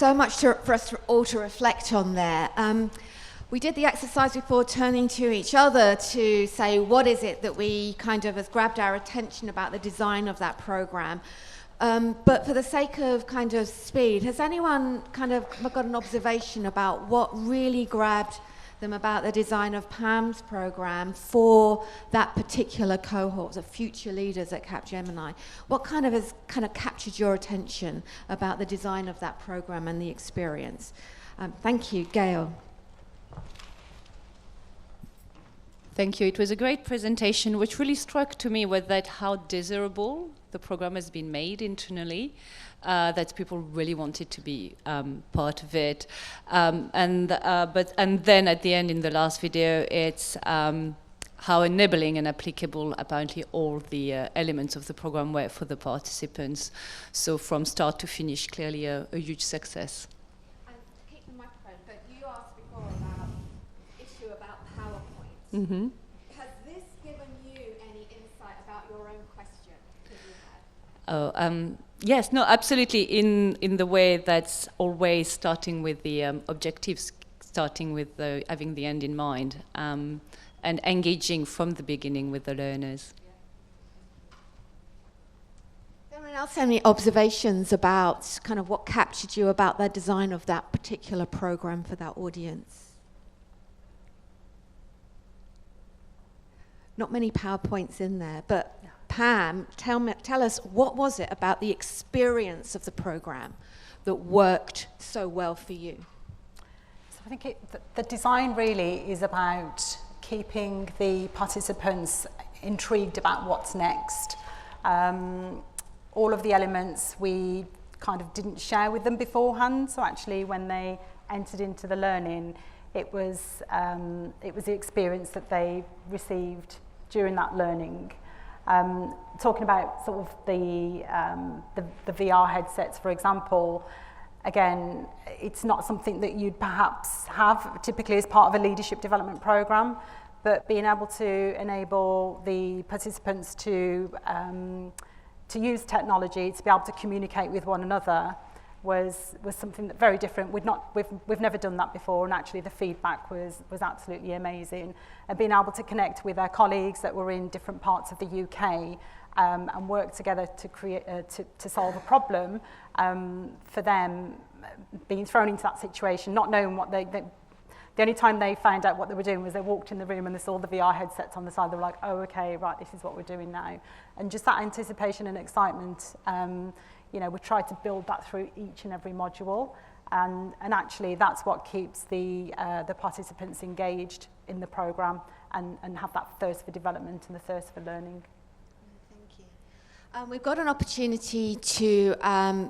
so much for us all to reflect on there. We did the exercise before turning to each other to say what is it that we kind of has grabbed our attention about the design of that program. But for the sake of kind of speed, has anyone kind of got an observation about what really grabbed them about the design of Pam's program for that particular cohort of future leaders at Capgemini? What kind of has kind of captured your attention about the design of that program and the experience? Thank you, Gail. Thank you. It was a great presentation. Which really struck to me was that how desirable the program has been made internally, that people really wanted to be part of it. And then at the end, in the last video, it's how enabling and applicable apparently all the elements of the program were for the participants. So from start to finish, clearly a huge success. And to keep the microphone, but you asked before about issue about PowerPoint. Mm-hmm. Has this given you any insight about your own question that you had? Yes, no, absolutely. In the way that's always starting with the objectives, starting with having the end in mind, and engaging from the beginning with the learners. Does anyone else have any observations about kind of what captured you about the design of that particular program for that audience? Not many PowerPoints in there, but Pam, tell us, what was it about the experience of the program that worked so well for you? So I think the design really is about keeping the participants intrigued about what's next. All of the elements we kind of didn't share with them beforehand, so actually when they entered into the learning, it was the experience that they received during that learning. Talking about sort of the VR headsets, for example, again, it's not something that you'd perhaps have typically as part of a leadership development program, but being able to enable the participants to use technology to be able to communicate with one another was something that very different. We've never done that before, and actually the feedback was absolutely amazing. And being able to connect with their colleagues that were in different parts of the UK and work together to create to solve a problem, for them being thrown into that situation, not knowing what the only time they found out what they were doing was they walked in the room and they saw the VR headsets on the side. They were like, oh, okay, right, this is what we're doing now. And just that anticipation and excitement, you know, we try to build that through each and every module, and actually that's what keeps the participants engaged in the program and have that thirst for development and the thirst for learning. Thank you. We've got an opportunity to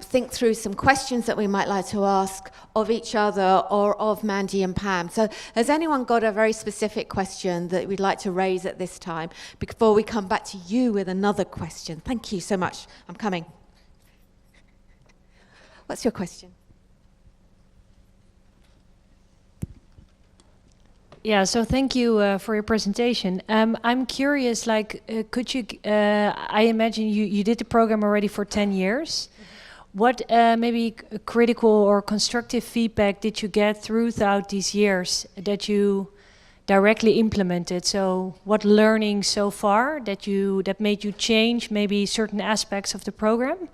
think through some questions that we might like to ask of each other or of Mandy and Pam. So has anyone got a very specific question that we'd like to raise at this time before we come back to you with another question? Thank you so much. I'm coming. What's your question? Yeah, so thank you for your presentation. I'm curious, could you, I imagine you did the program already for 10 years. What maybe critical or constructive feedback did you get throughout these years that you directly implemented? So what learning so far that made you change maybe certain aspects of the program?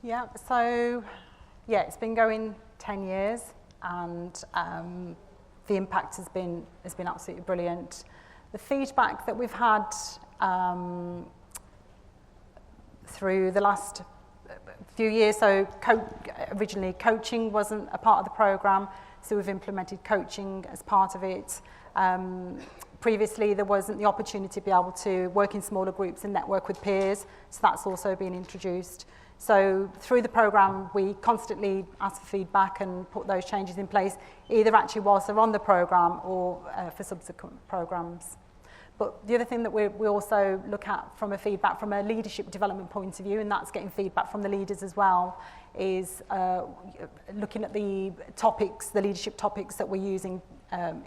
Yeah, so yeah, it's been going 10 years and the impact has been absolutely brilliant. The feedback that we've had through the last few years, so originally coaching wasn't a part of the program, so we've implemented coaching as part of it. Previously, there wasn't the opportunity to be able to work in smaller groups and network with peers, so that's also been introduced. So through the program, we constantly ask for feedback and put those changes in place, either actually whilst they're on the program or for subsequent programs. But the other thing that we also look at from a leadership development point of view, and that's getting feedback from the leaders as well, is looking at the topics, the leadership topics that we're using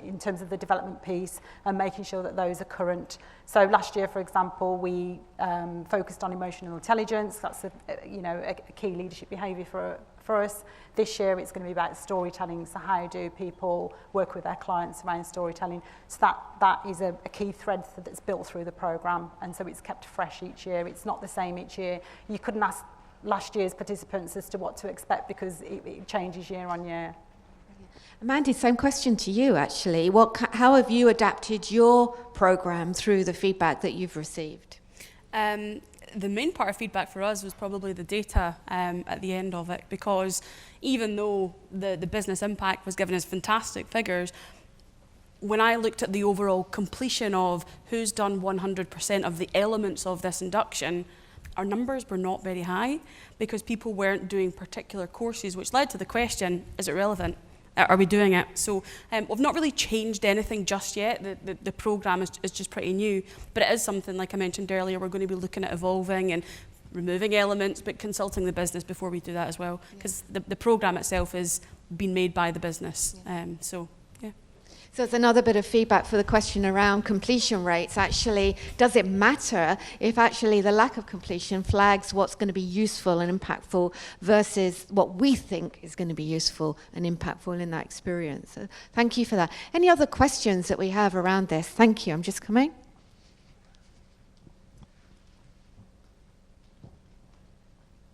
in terms of the development piece and making sure that those are current. So last year, for example, we focused on emotional intelligence. That's a key leadership behaviour for us. This year, it's going to be about storytelling. So how do people work with their clients around storytelling? So that is a key thread that's built through the programme, and so it's kept fresh each year. It's not the same each year. You couldn't ask last year's participants as to what to expect because it changes year on year. Mandy, same question to you, actually. How have you adapted your programme through the feedback that you've received? The main part of feedback for us was probably the data at the end of it, because even though the business impact was giving us fantastic figures, when I looked at the overall completion of who's done 100% of the elements of this induction, our numbers were not very high because people weren't doing particular courses, which led to the question, is it relevant? Are we doing it? So we've not really changed anything just yet. The programme is just pretty new, but it is something, like I mentioned earlier, we're going to be looking at evolving and removing elements, but consulting the business before we do that as well, because the programme itself has been made by the business. So it's another bit of feedback for the question around completion rates. Actually, does it matter if actually the lack of completion flags what's going to be useful and impactful versus what we think is going to be useful and impactful in that experience? So thank you for that. Any other questions that we have around this? Thank you. I'm just coming.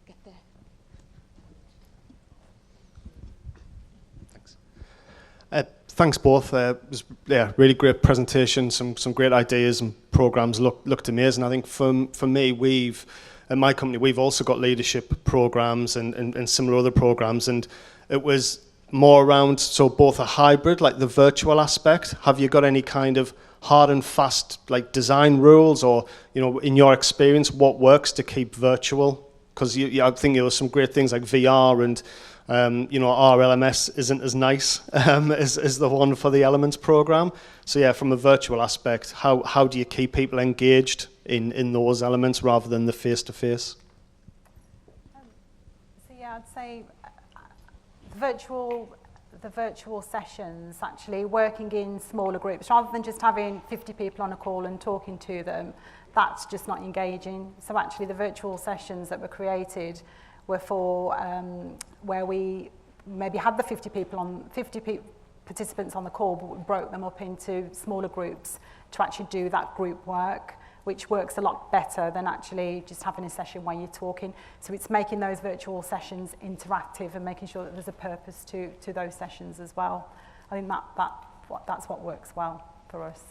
Get there. Thanks both. It was really great presentation, some great ideas and programs looked amazing. I think for me, at my company, we've also got leadership programs and similar other programs, and it was more around, so both a hybrid, like the virtual aspect. Have you got any kind of hard and fast like design rules, or in your experience, what works to keep virtual? Because I think there were some great things like VR and our LMS isn't as nice as the one for the Elements program. So from a virtual aspect, how do you keep people engaged in those elements rather than the face-to-face? I'd say the virtual sessions, actually working in smaller groups, rather than just having 50 people on a call and talking to them, that's just not engaging. So actually the virtual sessions that were created were for where we maybe had the 50 participants on the call, but we broke them up into smaller groups to actually do that group work, which works a lot better than actually just having a session where you're talking. So it's making those virtual sessions interactive and making sure that there's a purpose to those sessions as well. I think that's what works well for us.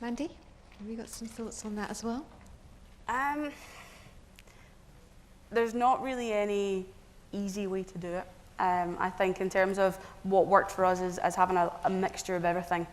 Mandy, have you got some thoughts on that as well? There's not really any easy way to do it. I think in terms of what worked for us is having a mixture of everything.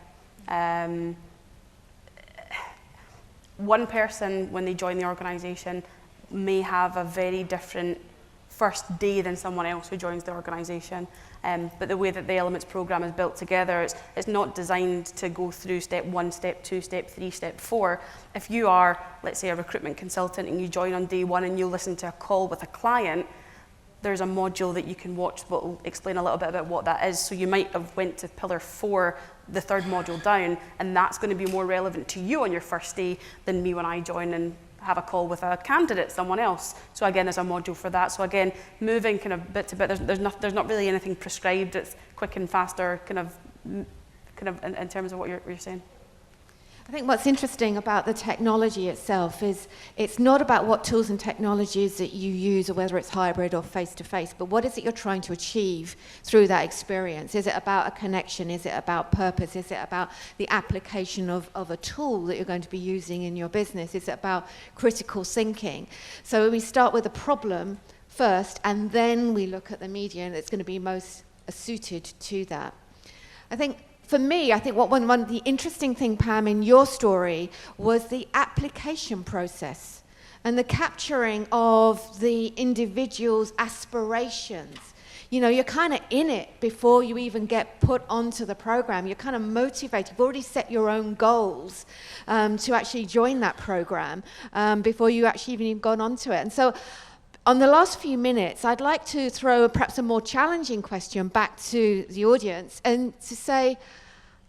One person, when they join the organisation, may have a very different first day than someone else who joins the organisation. But the way that the Elements programme is built together, it's not designed to go through step 1, step 2, step 3, step 4. If you are, let's say, a recruitment consultant and you join on day 1 and you listen to a call with a client, there's a module that you can watch that will explain a little bit about what that is. So you might have went to pillar 4, the third module down, and that's going to be more relevant to you on your first day than me when I join and have a call with a candidate, someone else. So again, there's a module for that. So again, moving kind of bit to bit, there's not really anything prescribed. It's quick and faster, kind of in terms of what you're saying. I think what's interesting about the technology itself is it's not about what tools and technologies that you use or whether it's hybrid or face-to-face, but what is it you're trying to achieve through that experience? Is it about a connection? Is it about purpose? Is it about the application of a tool that you're going to be using in your business? Is it about critical thinking? So we start with a problem first, and then we look at the medium that's going to be most suited to that. For me, I think one of the interesting thing, Pam, in your story was the application process and the capturing of the individual's aspirations. You're kind of in it before you even get put onto the program. You're kind of motivated. You've already set your own goals to actually join that program before you actually even gone onto it. And so on the last few minutes, I'd like to throw perhaps a more challenging question back to the audience and to say,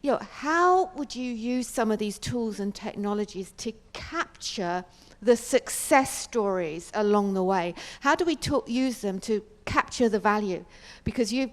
how would you use some of these tools and technologies to capture the success stories along the way? How do we use them to capture the value? Because you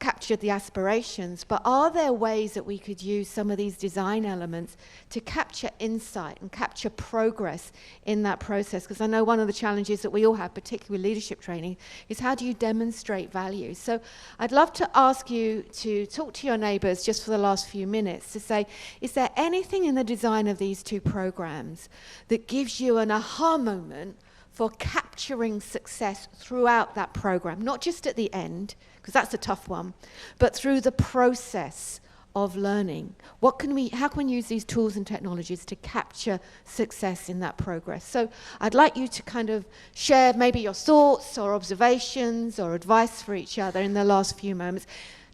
captured the aspirations, but are there ways that we could use some of these design elements to capture insight and capture progress in that process? Because I know one of the challenges that we all have, particularly with leadership training, is how do you demonstrate value? So I'd love to ask you to talk to your neighbours just for the last few minutes to say, is there anything in the design of these two programs that gives you an aha moment for capturing success throughout that program, not just at the end, because that's a tough one, but through the process of learning? How can we use these tools and technologies to capture success in that progress? So I'd like you to kind of share maybe your thoughts or observations or advice for each other in the last few moments.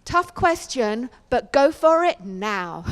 Tough question, but go for it now.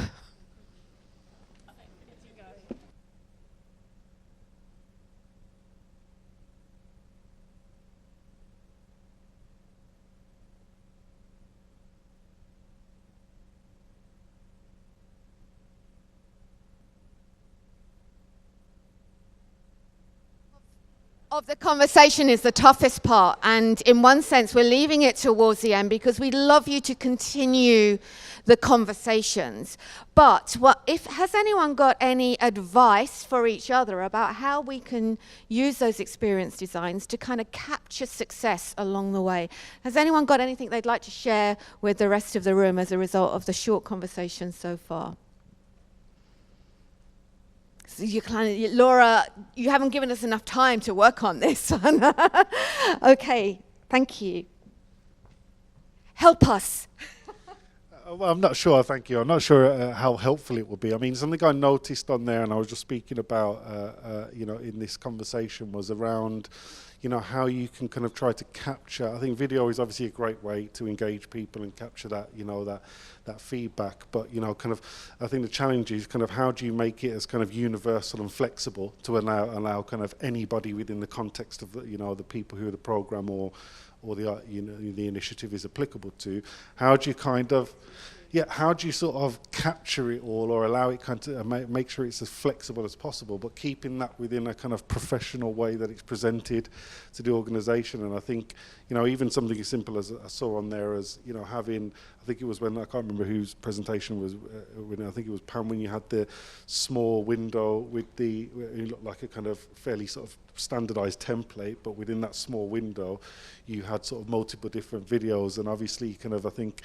Of the conversation is the toughest part, and in one sense we're leaving it towards the end because we'd love you to continue the conversations. But has anyone got any advice for each other about how we can use those experience designs to kind of capture success along the way? Has anyone got anything they'd like to share with the rest of the room as a result of the short conversation so far? Laura, you haven't given us enough time to work on this one. Okay, thank you. Help us. Well, I'm not sure, thank you. I'm not sure how helpful it will be. I mean, something I noticed on there, and I was just speaking about, in this conversation, was around, how you can kind of try to capture. I think video is obviously a great way to engage people and capture that, that feedback. But, I think the challenge is kind of how do you make it as kind of universal and flexible to allow kind of anybody within the context of, the people who the program or the the initiative is applicable to. How do you sort of capture it all or allow it kind of make sure it's as flexible as possible, but keeping that within a kind of professional way that it's presented to the organisation? And I think, even something as simple as I saw on there as, having, I think it was when, I can't remember whose presentation was, I think it was Pam, when you had the small window with it looked like a kind of fairly sort of standardised template, but within that small window, you had sort of multiple different videos, and obviously kind of, I think,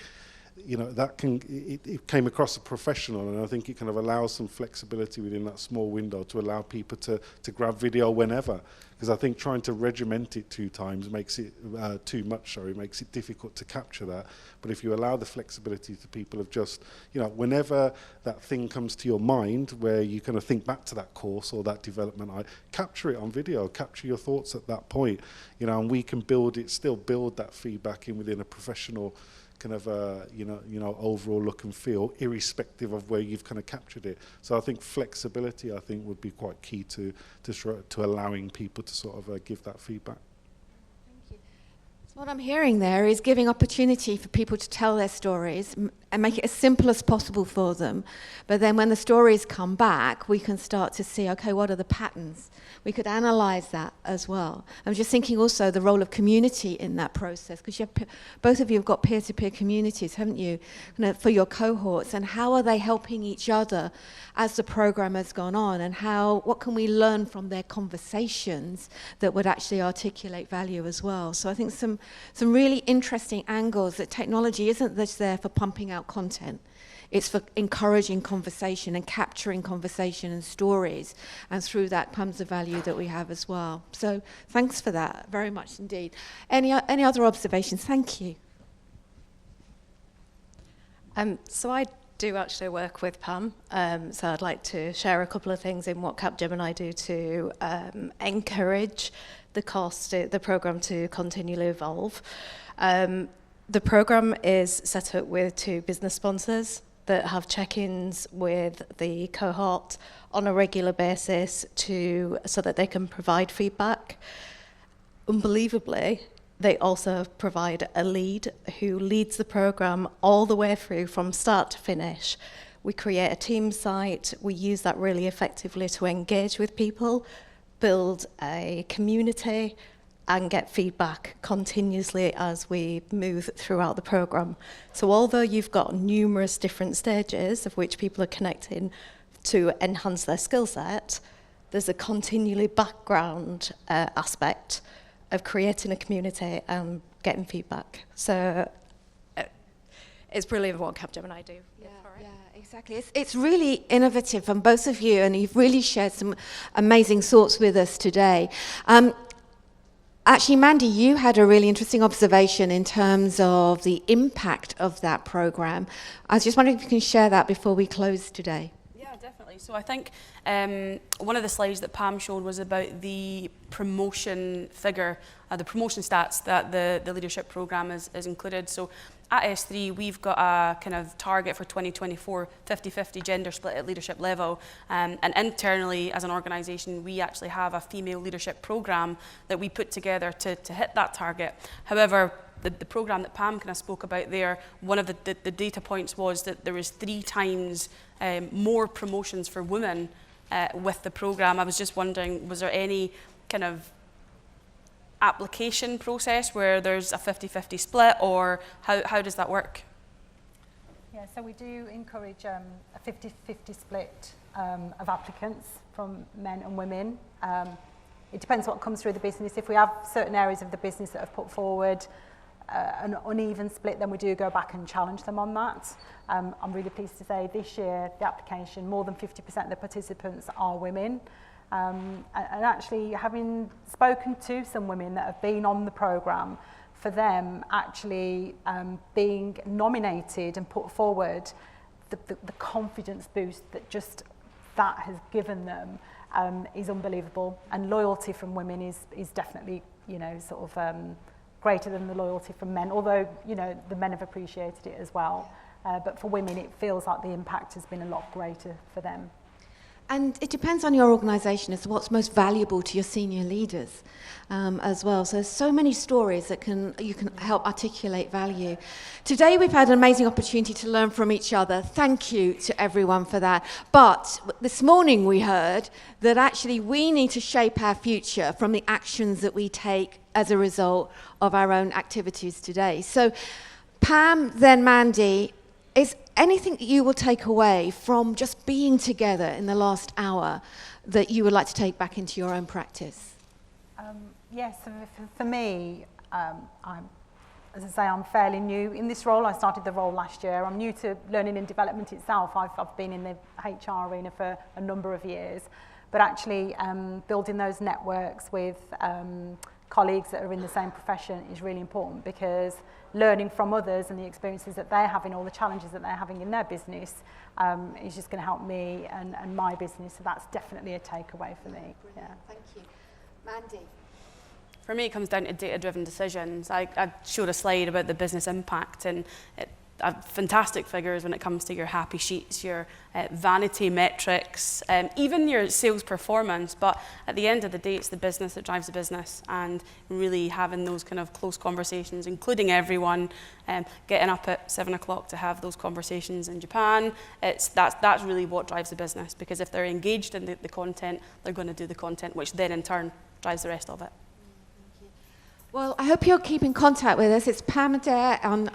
it came across as professional, and I think it kind of allows some flexibility within that small window to allow people to grab video whenever. Because I think trying to regiment it makes it difficult to capture that. But if you allow the flexibility to people of just, whenever that thing comes to your mind where you kind of think back to that course or that development, capture it on video, capture your thoughts at that point, and we can build that feedback within a professional kind of overall look and feel, irrespective of where you've kind of captured it. So I think flexibility, would be quite key to allowing people to sort of give that feedback. Thank you. So what I'm hearing there is giving opportunity for people to tell their stories and make it as simple as possible for them. But then when the stories come back, we can start to see, okay, what are the patterns? We could analyze that as well. I'm just thinking also the role of community in that process, because both of you have got peer-to-peer communities, haven't you, for your cohorts, and how are they helping each other as the program has gone on, and what can we learn from their conversations that would actually articulate value as well? So I think some really interesting angles that technology isn't just there for pumping out content. It's for encouraging conversation and capturing conversation and stories, and through that comes the value that we have as well. So thanks for that, very much indeed. Any other observations? Thank you. So I do actually work with Pam, so I'd like to share a couple of things in what Capgemini do to encourage the program to continually evolve. The program is set up with 2 business sponsors that have check-ins with the cohort on a regular basis so that they can provide feedback. unbelievably, they also provide a lead who leads the program all the way through from start to finish. We create a team site. We use that really effectively to engage with people, build a community, and get feedback continuously as we move throughout the program. So although you've got numerous different stages of which people are connecting to enhance their skill set, there's a continually background aspect of creating a community and getting feedback. So it's brilliant what Capgemini do. Yeah, exactly. It's really innovative from both of you, and you've really shared some amazing thoughts with us today. Actually, Mandy, you had a really interesting observation in terms of the impact of that program. I was just wondering if you can share that before we close today. Yeah, definitely. So I think one of the slides that Pam showed was about the promotion figure, the promotion stats that the leadership program is included. So at S3, we've got a kind of target for 2024, 50-50 gender split at leadership level. And internally, as an organisation, we actually have a female leadership programme that we put together to hit that target. However, the programme that Pam kind of spoke about there, one of the data points was that there was 3 times more promotions for women with the programme. I was just wondering, was there any kind of application process where there's a 50-50 split, or how does that work? Yeah, so we do encourage a 50-50 split of applicants from men and women. It depends what comes through the business. If we have certain areas of the business that have put forward an uneven split, then we do go back and challenge them on that. I'm really pleased to say this year, the application, more than 50% of the participants are women. And actually, having spoken to some women that have been on the programme, for them actually being nominated and put forward, the confidence boost that just that has given them is unbelievable. And loyalty from women is definitely, you know, sort of greater than the loyalty from men, although, you know, the men have appreciated it as well. But for women, it feels like the impact has been a lot greater for them. And it depends on your organisation as to what's most valuable to your senior leaders as well. So there's so many stories that you can help articulate value. Today we've had an amazing opportunity to learn from each other. Thank you to everyone for that. But this morning we heard that actually we need to shape our future from the actions that we take as a result of our own activities today. So Pam, then Mandy, is anything that you will take away from just being together in the last hour that you would like to take back into your own practice? Yes, for me, as I say, I'm fairly new in this role. I started the role last year. I'm new to learning and development itself. I've been in the HR arena for a number of years. But actually, building those networks with colleagues that are in the same profession is really important, because learning from others and the experiences that they're having, all the challenges that they're having in their business is just going to help me and my business. So that's definitely a takeaway for me. Yeah. Thank you. Mandy? For me, it comes down to data-driven decisions. I showed a slide about the business impact, and fantastic figures when it comes to your happy sheets, your vanity metrics, even your sales performance. But at the end of the day, it's the business that drives the business, and really having those kind of close conversations, including everyone, getting up at 7 o'clock to have those conversations in Japan. That's really what drives the business, because if they're engaged in the content, they're going to do the content, which then in turn drives the rest of it. Well, I hope you'll keep in contact with us. It's Pam Adair on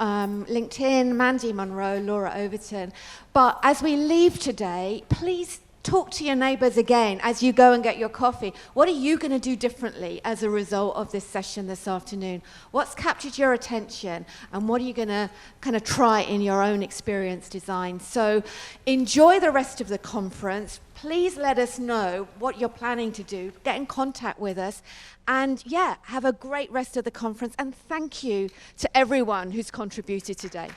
LinkedIn, Mandy Monroe, Laura Overton. But as we leave today, please talk to your neighbours again as you go and get your coffee. What are you going to do differently as a result of this session this afternoon? What's captured your attention, and what are you going to kind of try in your own experience design? So enjoy the rest of the conference. Please let us know what you're planning to do. Get in contact with us. And yeah, have a great rest of the conference. And thank you to everyone who's contributed today.